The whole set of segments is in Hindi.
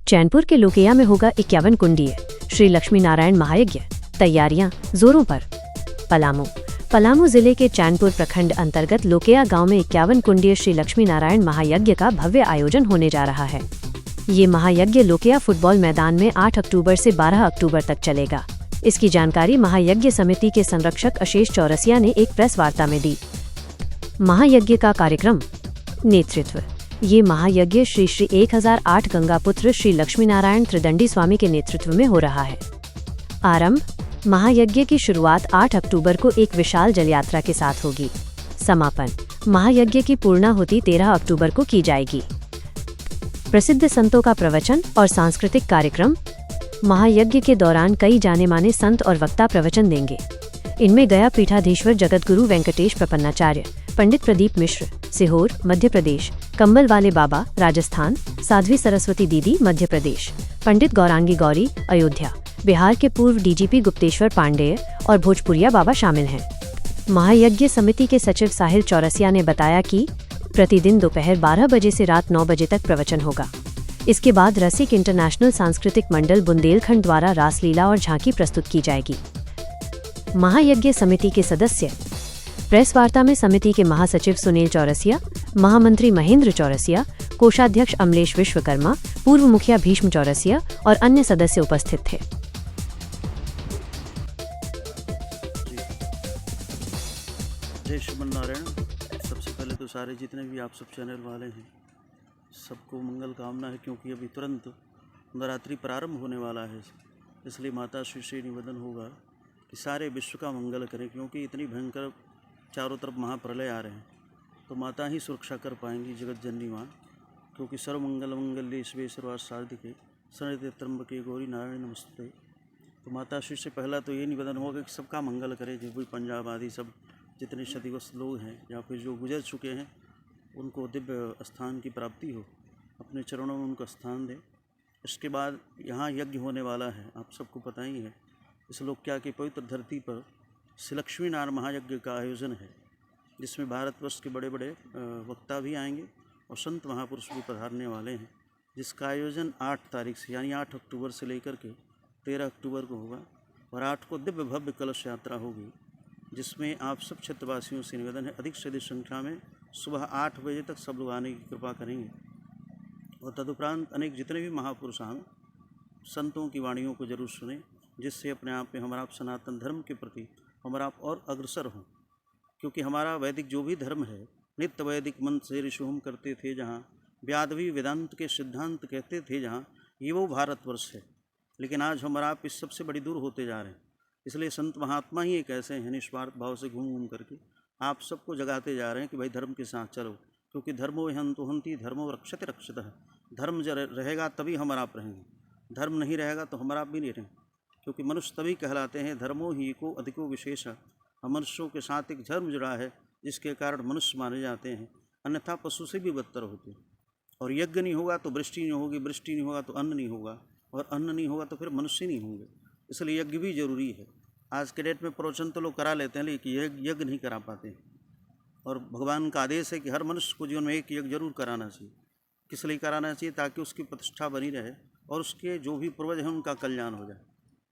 चैनपुर के लोकेया में होगा 51 कुंडीय श्री लक्ष्मी नारायण महायज्ञ, तैयारियां जोरों पर। पलामू जिले के चैनपुर प्रखंड अंतर्गत लोकेया गांव में 51 कुंडीय श्री लक्ष्मी नारायण महायज्ञ का भव्य आयोजन होने जा रहा है। ये महायज्ञ लोकेया फुटबॉल मैदान में 8 अक्टूबर से 12 अक्टूबर तक चलेगा। इसकी जानकारी महायज्ञ समिति के संरक्षक अशेष चौरसिया ने एक प्रेस वार्ता में दी। महायज्ञ का कार्यक्रम नेतृत्व। ये महायज्ञ श्री 1008 गंगापुत्र श्री लक्ष्मी नारायण त्रिदंडी स्वामी के नेतृत्व में हो रहा है। आरंभ। महायज्ञ की शुरुआत 8 अक्टूबर को एक विशाल जल यात्रा के साथ होगी। समापन। महायज्ञ की पूर्णाहुति 13 अक्टूबर को की जाएगी। प्रसिद्ध संतों का प्रवचन और सांस्कृतिक कार्यक्रम। महायज्ञ के दौरान कई जाने माने संत और वक्ता प्रवचन देंगे। इनमें गया पीठाधीश्वर जगतगुरु वेंकटेश प्रपन्नाचार्य, पंडित प्रदीप मिश्र सीहोर मध्य प्रदेश, कंबल वाले बाबा राजस्थान, साध्वी सरस्वती दीदी मध्य प्रदेश, पंडित गौरांगी गौरी अयोध्या, बिहार के पूर्व डीजीपी गुप्तेश्वर पांडेय और भोजपुरिया बाबा शामिल हैं। महायज्ञ समिति के सचिव साहिल चौरसिया ने बताया कि प्रतिदिन दोपहर 12 बजे से रात 9 बजे तक प्रवचन होगा। इसके बाद रसिक इंटरनेशनल सांस्कृतिक मंडल बुंदेलखंड द्वारा रासलीला और झांकी प्रस्तुत की जाएगी। महायज्ञ समिति के सदस्य। प्रेस वार्ता में समिति के महासचिव सुनील चौरसिया, महामंत्री महेंद्र चौरसिया, कोषाध्यक्ष अमलेश विश्वकर्मा, पूर्व मुखिया भीष्म चौरसिया और अन्य सदस्य उपस्थित थे। जय श्रीमन नारायण। सबसे पहले तो सारे जितने भी आप सब चैनल वाले हैं सबको मंगल कामना है, क्योंकि अभी तुरंत नवरात्रि प्रारंभ होने वाला है। इसलिए माता श्री से निवेदन होगा कि सारे विश्व का मंगल करें, क्योंकि इतनी भयंकर चारों तरफ महाप्रलय आ रहे हैं, तो माता ही सुरक्षा कर पाएंगी, जगत जननी माँ। क्योंकि सर्वमंगल मंगल्ये शिवे सर्वार्थ साधिके शरण्ये त्र्यंबके गौरी नारायणी नमस्ते। तो माता श्री से पहला तो ये निवेदन होगा कि सबका मंगल करें। जो भी पंजाब आदि सब जितने क्षतिग्रस्त लोग हैं या फिर जो गुजर चुके हैं, उनको दिव्य स्थान की प्राप्ति हो, अपने चरणों में उनका स्थान दें। इसके बाद यहाँ यज्ञ होने वाला है, आप सबको पता ही है। इस लोक्या की पवित्र धरती पर श्री लक्ष्मी नारायण महायज्ञ का आयोजन है, जिसमें भारतवर्ष के बड़े बड़े वक्ता भी आएंगे और संत महापुरुष भी पधारने वाले हैं। जिसका आयोजन 8 तारीख से यानी 8 अक्टूबर से लेकर के 13 अक्टूबर को होगा और 8 को दिव्य भव्य कलश यात्रा होगी, जिसमें आप सब क्षेत्रवासियों से निवेदन है अधिक से अधिक संख्या में सुबह 8 बजे तक सब लोग आने की कृपा करेंगे। और तदुपरांत अनेक जितने भी महापुरुष आए संतों की वाणियों को जरूर सुने, जिससे अपने आप में हमारा सनातन धर्म के प्रति हमारा और अग्रसर हों। क्योंकि हमारा वैदिक जो भी धर्म है, नित्य वैदिक मंत्र से ऋषिहोम करते थे, जहाँ व्यादवी वेदांत के सिद्धांत कहते थे, जहाँ ये वो भारतवर्ष है। लेकिन आज हमारा आप इस सबसे बड़ी दूर होते जा रहे हैं। इसलिए संत महात्मा ही एक ऐसे हैं निस्वार्थ भाव से घूम घूम करके आप सबको जगाते जा रहे हैं कि भाई धर्म के साथ चलो। क्योंकि धर्मो हंतु हंति धर्मो रक्षते रक्षतः। धर्म जब रहेगा तभी हम आप रहेंगे, धर्म नहीं रहेगा तो हम आप भी नहीं रहेंगे। क्योंकि मनुष्य तभी कहलाते हैं धर्मो ही को अधिको विशेष। मनुष्यों के साथ एक धर्म जुड़ा है, जिसके कारण मनुष्य माने जाते हैं, अन्यथा पशु से भी बदतर होते हैं। और यज्ञ नहीं होगा तो वृष्टि नहीं होगी, वृष्टि नहीं होगा तो अन्न नहीं होगा, और अन्न नहीं होगा तो फिर मनुष्य नहीं होंगे। इसलिए यज्ञ भी जरूरी है। आज के डेट में प्रवचन तो लोग करा लेते हैं, लेकिन यज्ञ नहीं करा पाते हैं। और भगवान का आदेश है कि हर मनुष्य को जीवन में एक यज्ञ जरूर कराना चाहिए। किस लिए कराना चाहिए? ताकि उसकी प्रतिष्ठा बनी रहे और उसके जो भी पूर्वज हैं उनका कल्याण हो जाए।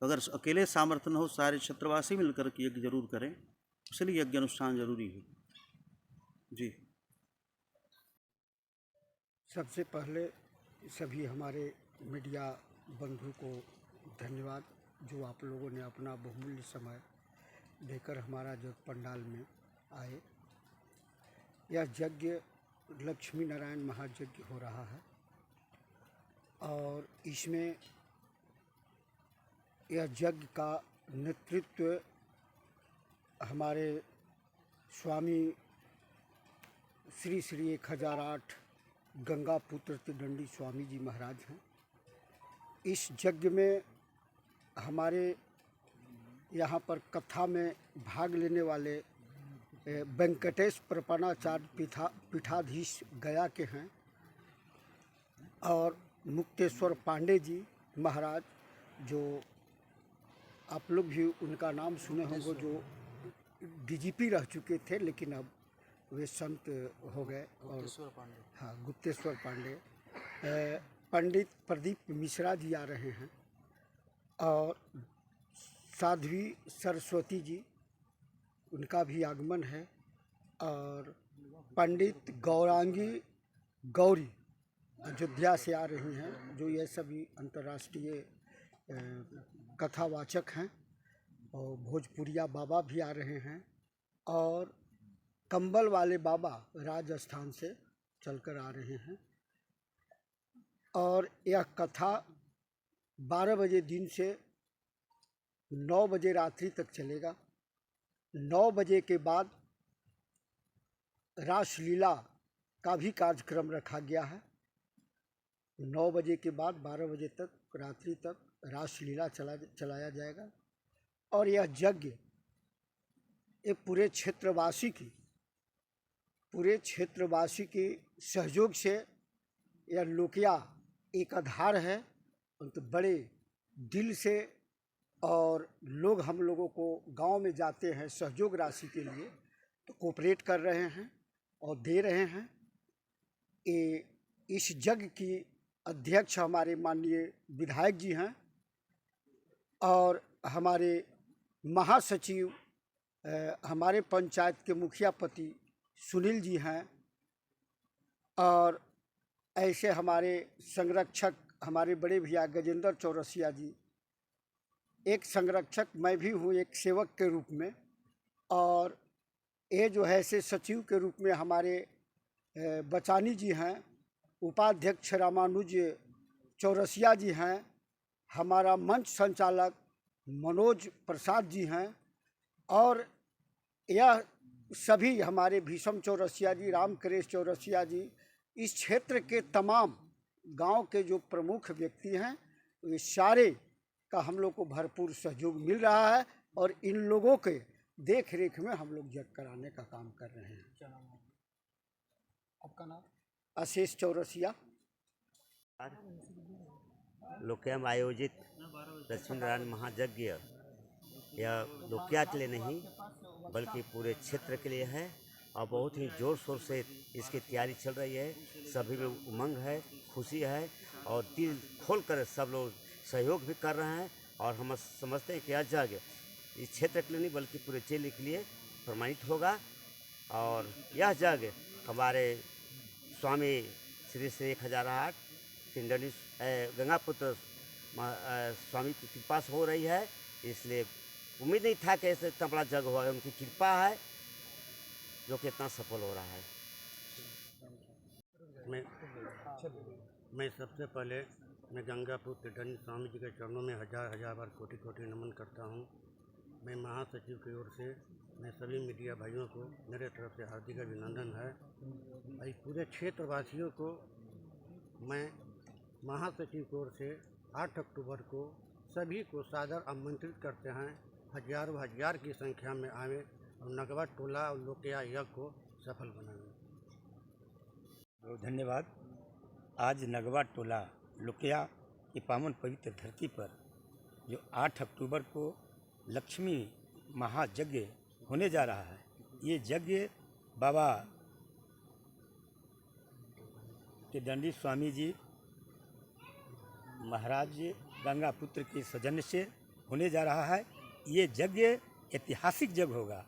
अगर अकेले सामर्थ्य न हो, सारे क्षेत्रवासी मिलकर के यज्ञ जरूर करें, इसलिए यज्ञ अनुष्ठान जरूरी है। जी। सबसे पहले सभी हमारे मीडिया बंधु को धन्यवाद, जो आप लोगों ने अपना बहुमूल्य समय देकर हमारा जो पंडाल में आए। यह यज्ञ लक्ष्मी नारायण महायज्ञ हो रहा है और इसमें यह यज्ञ का नेतृत्व हमारे स्वामी श्री 1008 गंगापुत्र त्रिदंडी स्वामी जी महाराज हैं। इस यज्ञ में हमारे यहाँ पर कथा में भाग लेने वाले वेंकटेश प्रपन्नाचार्य पीठाधीश गया के हैं और मुक्तेश्वर पांडे जी महाराज, जो आप लोग भी उनका नाम सुने होंगे, जो डीजीपी रह चुके थे लेकिन अब वे संत हो गए। और हाँ, गुप्तेश्वर पांडे, पंडित प्रदीप मिश्रा जी आ रहे हैं और साध्वी सरस्वती जी, उनका भी आगमन है, और पंडित गौरांगी गौरी अयोध्या से आ रही हैं, जो ये सभी अंतर्राष्ट्रीय कथावाचक हैं, और भोजपुरिया बाबा भी आ रहे हैं, और कंबल वाले बाबा राजस्थान से चलकर आ रहे हैं। और यह कथा 12 बजे दिन से 9 बजे रात्रि तक चलेगा। 9 बजे के बाद रासलीला का भी कार्यक्रम रखा गया है। 9 बजे के बाद 12 बजे तक रात्रि तक रासलीला चलाया जाएगा। और यह यज्ञ एक पूरे क्षेत्रवासी की सहयोग से यह लोकिया एक आधार है, तो बड़े दिल से, और लोग हम लोगों को गांव में जाते हैं सहयोग राशि के लिए, तो कोऑपरेट कर रहे हैं और दे रहे हैं। इस यज्ञ की अध्यक्ष हमारे माननीय विधायक जी हैं, और हमारे महासचिव हमारे पंचायत के मुखिया पति सुनील जी हैं, और ऐसे हमारे संरक्षक हमारे बड़े भैया गजेंद्र चौरसिया जी, एक संरक्षक मैं भी हूँ एक सेवक के रूप में, और ये जो है से सचिव के रूप में हमारे बचानी जी हैं, उपाध्यक्ष रामानुज चौरसिया जी हैं, हमारा मंच संचालक मनोज प्रसाद जी हैं, और यह सभी हमारे भीषम चौरसिया जी, राम करेश चौरसिया जी, इस क्षेत्र के तमाम गांव के जो प्रमुख व्यक्ति हैं, ये सारे का हम लोग को भरपूर सहयोग मिल रहा है, और इन लोगों के देख रेख में हम लोग यज्ञ कराने का काम कर रहे हैं। क्या नाम है आपका? नाम आशीष चौरसिया। लोकिया में आयोजित लक्ष्मी नारायण महायज्ञ यह लोकिया के लिए नहीं बल्कि पूरे क्षेत्र के लिए है, और बहुत ही ज़ोर शोर से इसकी तैयारी चल रही है। सभी में उमंग है, खुशी है, और दिल खोलकर सब लोग सहयोग भी कर रहे हैं। और हम समझते हैं कि यह यज्ञ इस क्षेत्र के लिए नहीं बल्कि पूरे जिले के लिए प्रमाणित होगा। और यह यज्ञ हमारे स्वामी श्री 1008 तिंडनी गंगापुत्र स्वामी की कृपा से हो रही है, इसलिए उम्मीद नहीं था कि ऐसे इतना बड़ा जग हुआ। उनकी कृपा है जो कि इतना सफल हो रहा है। मैं सबसे पहले मैं गंगापुत्र तिंडनी स्वामी जी के चरणों में हजार बार कोटि कोटि नमन करता हूँ। मैं महासचिव की ओर से मैं सभी मीडिया भाइयों को मेरे तरफ से हार्दिक अभिनंदन है। और पूरे क्षेत्रवासियों को मैं महासचिव की ओर से 8 अक्टूबर को सभी को सादर आमंत्रित करते हैं। हजारों हजार की संख्या में आवे और नगवा टोला और लोकिया यज्ञ को सफल बनाएं। बहुत धन्यवाद। आज नगवा टोला लोकिया की पावन पवित्र धरती पर जो 8 अक्टूबर को लक्ष्मी महायज्ञ होने जा रहा है, ये यज्ञ बाबा के दंडी स्वामी जी महाराज गंगापुत्र के सौजन्य से होने जा रहा है। ये यज्ञ ऐतिहासिक यज्ञ होगा,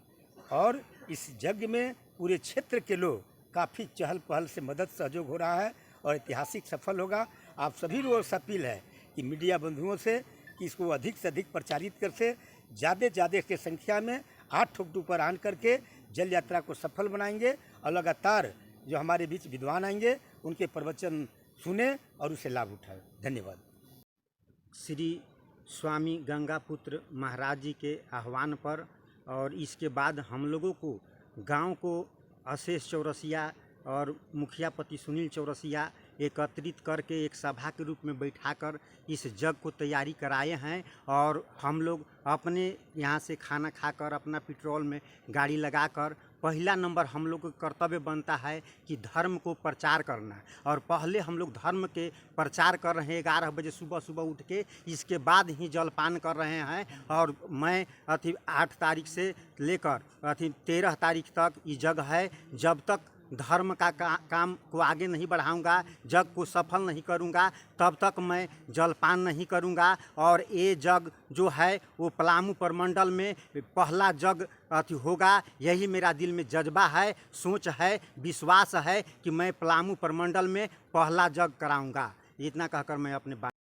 और इस यज्ञ में पूरे क्षेत्र के लोग काफ़ी चहल पहल से मदद सहयोग हो रहा है, और ऐतिहासिक सफल होगा। आप सभी लोगों से अपील है कि मीडिया बंधुओं से कि इसको अधिक से अधिक प्रचारित कर से ज़्यादा के संख्या में 8 अक्टूबर आन करके जल यात्रा को सफल बनाएंगे, और लगातार जो हमारे बीच विद्वान आएंगे उनके प्रवचन सुने और उसे लाभ उठाए। धन्यवाद। श्री स्वामी गंगापुत्र महाराज जी के आह्वान पर और इसके बाद हम लोगों को गांव को अशेष चौरसिया और मुखिया पति सुनील चौरसिया एकत्रित करके एक सभा के रूप में बैठाकर इस यज्ञ को तैयारी कराए हैं। और हम लोग अपने यहाँ से खाना खाकर अपना पेट्रोल में गाड़ी लगाकर पहला नंबर हम लोग का कर्तव्य बनता है कि धर्म को प्रचार करना। और पहले हम लोग धर्म के प्रचार कर रहे हैं 11 बजे सुबह उठ के, इसके बाद ही जलपान कर रहे हैं। और मैं 8 तारीख से लेकर 13 तारीख तक ये जगह है, जब तक धर्म का काम को आगे नहीं बढ़ाऊंगा, जग को सफल नहीं करूंगा, तब तक मैं जलपान नहीं करूंगा। और ये जग जो है वो पलामू प्रमंडल में पहला जग अति होगा। यही मेरा दिल में जज्बा है, सोच है, विश्वास है कि मैं पलामू प्रमंडल में पहला जग कराऊंगा। इतना कहकर मैं अपने